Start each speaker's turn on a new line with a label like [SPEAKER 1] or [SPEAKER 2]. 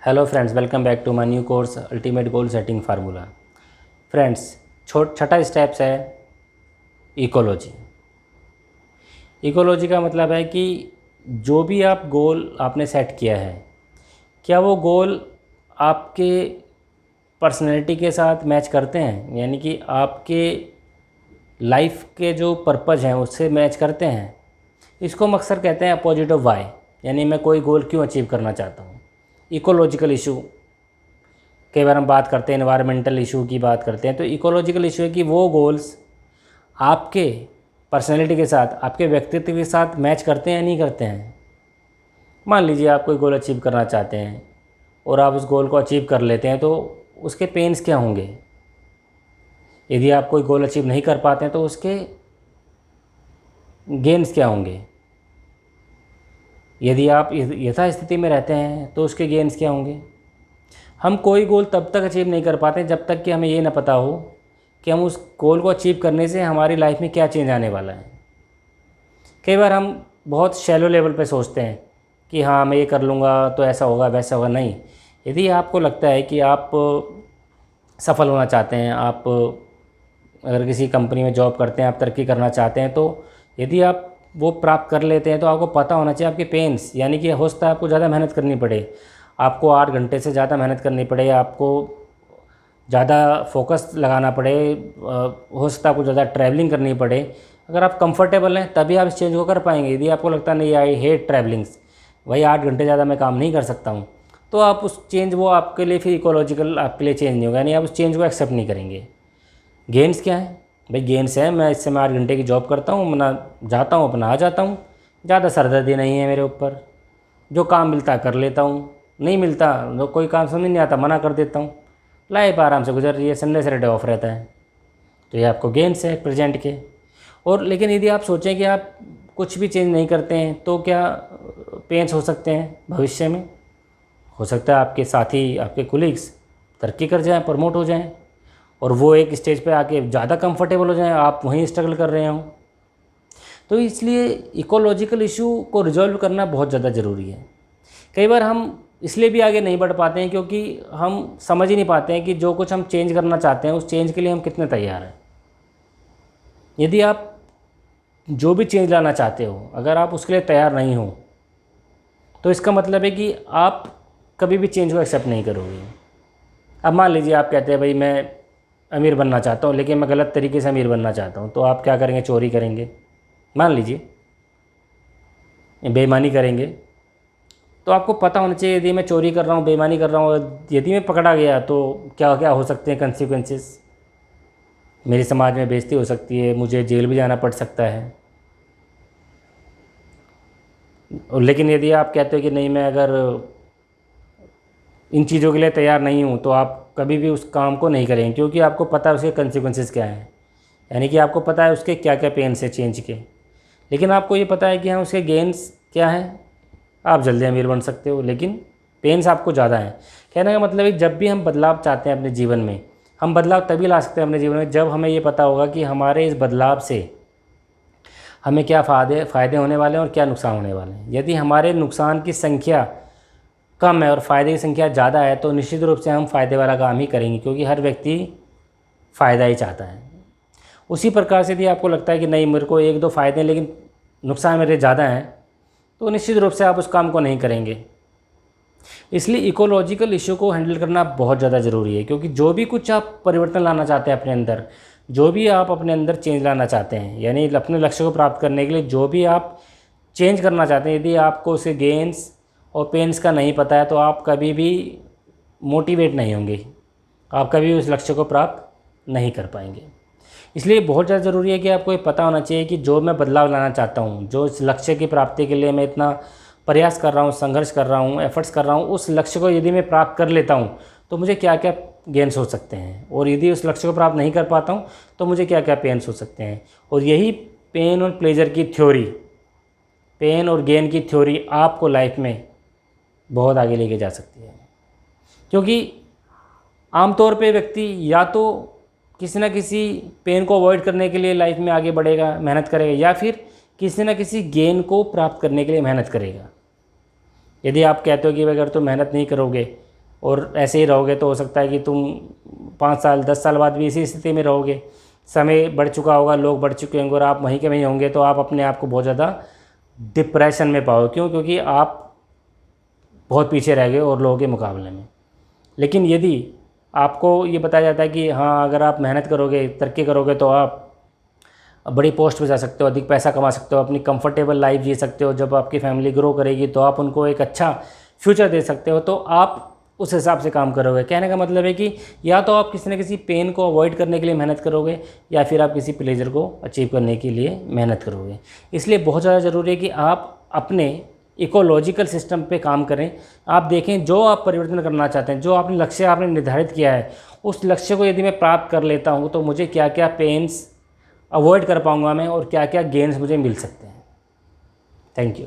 [SPEAKER 1] Hello friends, welcome back to my new course ultimate goal setting formula. Friends, छठा steps है ecology. Ecology का मतलब है कि जो भी आप गोल आपने सेट किया है, क्या वो गोल आपके पर्सनैलिटी के साथ मैच करते हैं, यानी कि आपके लाइफ के जो पर्पज़ हैं उससे मैच करते हैं। इसको हम अक्सर कहते हैं अपोजिट ऑफ वाई, यानी मैं कोई गोल क्यों अचीव करना चाहता हूँ। इकोलॉजिकल इशू, कई बार हम बात करते हैं एनवायरमेंटल इशू की बात करते हैं, तो इकोलॉजिकल इशू है कि वो गोल्स आपके पर्सनैलिटी के साथ, आपके व्यक्तित्व के साथ मैच करते हैं या नहीं करते हैं। मान लीजिए आप कोई गोल अचीव करना चाहते हैं और आप उस गोल को अचीव कर लेते हैं, तो उसके पेन्स क्या होंगे। यदि आप कोई गोल अचीव नहीं कर पाते हैं तो उसके गेन्स क्या होंगे। यदि आप यथास्थिति में रहते हैं तो उसके गेन्स क्या होंगे। हम कोई गोल तब तक अचीव नहीं कर पाते जब तक कि हमें ये ना पता हो कि हम उस गोल को अचीव करने से हमारी लाइफ में क्या चेंज आने वाला है। कई बार हम बहुत शैलो लेवल पे सोचते हैं कि हाँ मैं ये कर लूँगा तो ऐसा होगा वैसा होगा। नहीं, यदि आपको लगता है कि आप सफल होना चाहते हैं, आप अगर किसी कंपनी में जॉब करते हैं, आप तरक्की करना चाहते हैं, तो यदि आप वो प्राप्त कर लेते हैं तो आपको पता होना चाहिए आपके पेन्स, यानी कि हो सकता है आपको ज़्यादा मेहनत करनी पड़े, आपको 8 घंटे से ज़्यादा मेहनत करनी पड़े, आपको ज़्यादा फोकस लगाना पड़े, हो सकता है आपको ज़्यादा ट्रैवलिंग करनी पड़े। अगर आप कंफर्टेबल हैं तभी आप इस चेंज को कर पाएंगे। यदि आपको लगता नहीं आई हेट ट्रैवलिंग्स, भाई 8 घंटे ज़्यादा मैं काम नहीं कर सकता हूँ, तो आप उस चेंज, वो आपके लिए फिर इकोलॉजिकल आपके लिए चेंज नहीं होगा, यानी आप उस चेंज को एक्सेप्ट नहीं करेंगे। गेन्स क्या है भाई? गेन्स है मैं इससे 8 घंटे की जॉब करता हूँ, अपना जाता हूँ, अपना आ जाता हूँ, ज़्यादा सरदर्दी नहीं है मेरे ऊपर, जो काम मिलता कर लेता हूँ, नहीं मिलता तो कोई काम समझ नहीं आता मना कर देता हूँ, लाइफ आराम से गुजर रही है, संडे सैटरडे ऑफ रहता है। तो ये आपको गेन्स है प्रेजेंट के। और लेकिन यदि आप सोचें कि आप कुछ भी चेंज नहीं करते हैं तो क्या पेंस हो सकते हैं भविष्य में। हो सकता है आपके साथी, आपके कोलीग्स तरक्की कर जाएं, प्रमोट हो जाएं, और वो एक स्टेज पे आके ज़्यादा कंफर्टेबल हो जाएं, आप वहीं स्ट्रगल कर रहे हों। तो इसलिए इकोलॉजिकल इशू को रिजॉल्व करना बहुत ज़्यादा ज़रूरी है। कई बार हम इसलिए भी आगे नहीं बढ़ पाते हैं क्योंकि हम समझ ही नहीं पाते हैं कि जो कुछ हम चेंज करना चाहते हैं उस चेंज के लिए हम कितने तैयार हैं। यदि आप जो भी चेंज लाना चाहते हो, अगर आप उसके लिए तैयार नहीं हो, तो इसका मतलब है कि आप कभी भी चेंज को एक्सेप्ट नहीं करोगे। अब मान लीजिए आप कहते हैं भाई मैं अमीर बनना चाहता हूँ, लेकिन मैं गलत तरीके से अमीर बनना चाहता हूँ, तो आप क्या करेंगे? चोरी करेंगे, मान लीजिए बेईमानी करेंगे। तो आपको पता होना चाहिए यदि मैं चोरी कर रहा हूँ, बेईमानी कर रहा हूँ, यदि मैं पकड़ा गया तो क्या क्या हो सकते हैं कंसिक्वेंसेस। मेरे समाज में बेइज्जती हो सकती है, मुझे जेल भी जाना पड़ सकता है। और लेकिन यदि आप कहते हो कि नहीं, मैं अगर इन चीज़ों के लिए तैयार नहीं हूँ, तो आप कभी भी उस काम को नहीं करेंगे, क्योंकि आपको पता है उसके कंसिक्वेंसेस क्या हैं। यानी कि आपको पता है उसके क्या क्या पेन्स है चेंज के, लेकिन आपको ये पता है कि हाँ उसके गेन्स क्या हैं। आप जल्दी अमीर बन सकते हो, लेकिन पेन्स आपको ज़्यादा हैं। कहने का मतलब है जब भी हम बदलाव चाहते हैं अपने जीवन में, हम बदलाव तभी ला सकते हैं अपने जीवन में जब हमें ये पता होगा कि हमारे इस बदलाव से हमें क्या फ़ायदे होने वाले हैं और क्या नुकसान होने वाले हैं। यदि हमारे नुकसान की संख्या कम है और फ़ायदे की संख्या ज़्यादा है, तो निश्चित रूप से हम फ़ायदे वाला काम ही करेंगे, क्योंकि हर व्यक्ति फ़ायदा ही चाहता है। उसी प्रकार से यदि आपको लगता है कि नहीं, मेरे को 1-2 फ़ायदे हैं लेकिन नुकसान मेरे ज़्यादा हैं, तो निश्चित रूप से आप उस काम को नहीं करेंगे। इसलिए इकोलॉजिकल इशू को हैंडल करना बहुत ज़्यादा ज़रूरी है, क्योंकि जो भी कुछ आप परिवर्तन लाना चाहते हैं अपने अंदर, जो भी आप अपने अंदर चेंज लाना चाहते हैं, यानी अपने लक्ष्य को प्राप्त करने के लिए जो भी आप चेंज करना चाहते हैं, यदि आपको उसे गेन्स और पेन्स का नहीं पता है, तो आप कभी भी मोटिवेट नहीं होंगे, आप कभी उस लक्ष्य को प्राप्त नहीं कर पाएंगे। इसलिए बहुत ज़्यादा ज़रूरी है कि आपको ये पता होना चाहिए कि जो मैं बदलाव लाना चाहता हूँ, जो इस लक्ष्य की प्राप्ति के लिए मैं इतना प्रयास कर रहा हूँ, संघर्ष कर रहा हूँ, एफर्ट्स कर रहा हूँ, उस लक्ष्य को यदि मैं प्राप्त कर लेता हूँ तो मुझे क्या क्या गेन्स हो सकते हैं, और यदि उस लक्ष्य को प्राप्त नहीं कर पाता हूँ तो मुझे क्या क्या पेन्स हो सकते हैं। और यही पेन और प्लेजर की थ्योरी, पेन और गेन की थ्योरी आपको लाइफ में बहुत आगे लेके जा सकती है। क्योंकि आमतौर पे व्यक्ति या तो किसी न किसी पेन को अवॉइड करने के लिए लाइफ में आगे बढ़ेगा, मेहनत करेगा, या फिर किसी न किसी गेन को प्राप्त करने के लिए मेहनत करेगा। यदि आप कहते हो कि अगर तुम मेहनत नहीं करोगे और ऐसे ही रहोगे तो हो सकता है कि तुम 5 साल 10 साल बाद भी इसी स्थिति में रहोगे। समय बढ़ चुका होगा, लोग बढ़ चुके होंगे और आप वहीं के वहीं होंगे, तो आप अपने आप को बहुत ज़्यादा डिप्रेशन में पाओगे। क्यों? क्योंकि आप बहुत पीछे रह गए और लोगों के मुकाबले में। लेकिन यदि आपको ये बताया जाता है कि हाँ, अगर आप मेहनत करोगे, तरक्की करोगे, तो आप बड़ी पोस्ट पे जा सकते हो, अधिक पैसा कमा सकते हो, अपनी कंफर्टेबल लाइफ जी सकते हो। जब आपकी फैमिली ग्रो करेगी तो आप उनको एक अच्छा फ्यूचर दे सकते हो, तो आप उस हिसाब से काम करोगे। कहने का मतलब है कि या तो आप किसी न किसी पेन को अवॉइड करने के लिए मेहनत करोगे, या फिर आप किसी प्लेजर को अचीव करने के लिए मेहनत करोगे। इसलिए बहुत ज़्यादा ज़रूरी है कि आप अपने इकोलॉजिकल सिस्टम पे काम करें। आप देखें, जो आप परिवर्तन करना चाहते हैं, जो आपने लक्ष्य आपने निर्धारित किया है, उस लक्ष्य को यदि मैं प्राप्त कर लेता हूँ तो मुझे क्या क्या पेन्स अवॉइड कर पाऊँगा मैं, और क्या क्या गेन्स मुझे मिल सकते हैं। Thank you.